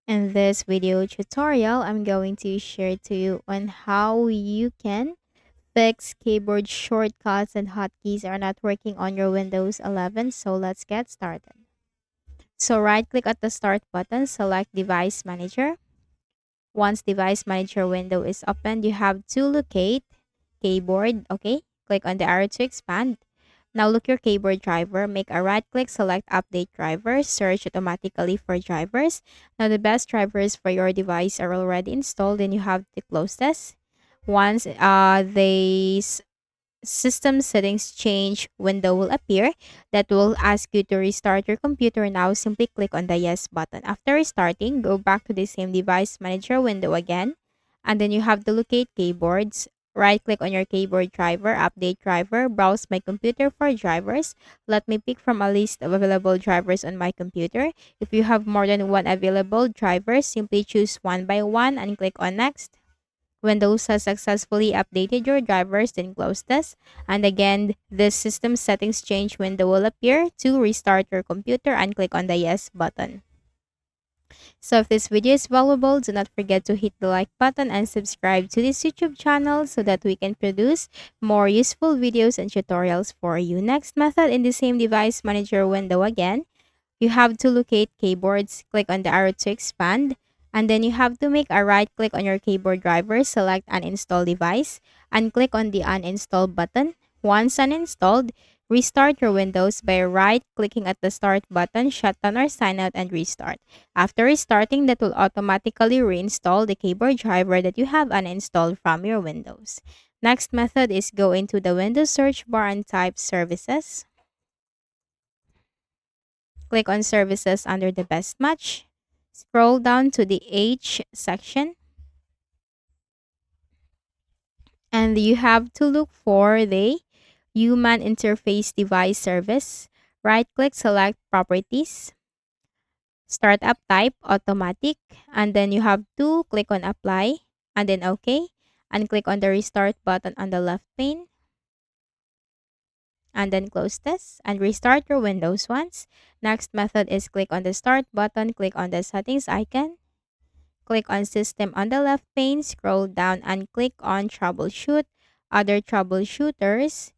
In this video tutorial, I'm going to share to you on how you can fix keyboard shortcuts and hotkeys are not working on your Windows 11. So let's get started. So right click at the start button, select device manager. Once device manager window is opened, you have to locate keyboard. Okay, click on the arrow to expand. Now look your keyboard driver, make a right click, select update drivers, search automatically for drivers. Now the best drivers for your device are already installed and you have to close this. Once the system settings change window will appear that will ask you to restart your computer. Now simply click on the yes button. After restarting, go back to the same device manager window again, and then you have to locate keyboards. Right click on your keyboard driver, update driver, browse my computer for drivers. Let me pick from a list of available drivers on my computer. If you have more than one available driver, simply choose one by one and click on next. Windows has successfully updated your drivers, then close this. And again, the system settings change window will appear to restart your computer and click on the yes button. So if this video is valuable, do not forget to hit the like button and subscribe to this YouTube channel so that we can produce more useful videos and tutorials for you. Next method, in the same device manager window again, you have to locate keyboards, click on the arrow to expand, and then you have to make a right click on your keyboard driver, select uninstall device, and click on the uninstall button. Once uninstalled, restart your Windows by right clicking at the start button, shut down or sign out and restart. After restarting, that will automatically reinstall the keyboard driver that you have uninstalled from your Windows. Next method is go into the Windows search bar and type services. Click on services under the best match. Scroll down to the H section and you have to look for the human interface device service. Right click, select properties, startup type automatic, and then you have to click on apply and then OK, and click on the restart button on the left pane. And then close this and restart your Windows once. Next method is click on the start button, click on the settings icon, click on system on the left pane, scroll down and click on troubleshoot, other troubleshooters.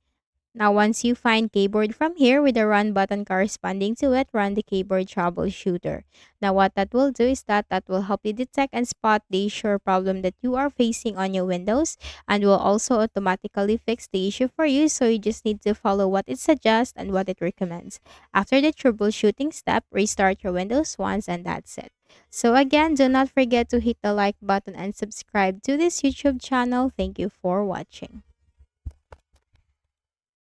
Now once you find keyboard from here with the run button corresponding to it, run the keyboard troubleshooter. Now what that will do is that will help you detect and spot the issue or problem that you are facing on your Windows, and will also automatically fix the issue for you. So you just need to follow what it suggests and what it recommends. After the troubleshooting step, restart your Windows once and that's it. So again, do not forget to hit the like button and subscribe to this YouTube channel. Thank you for watching.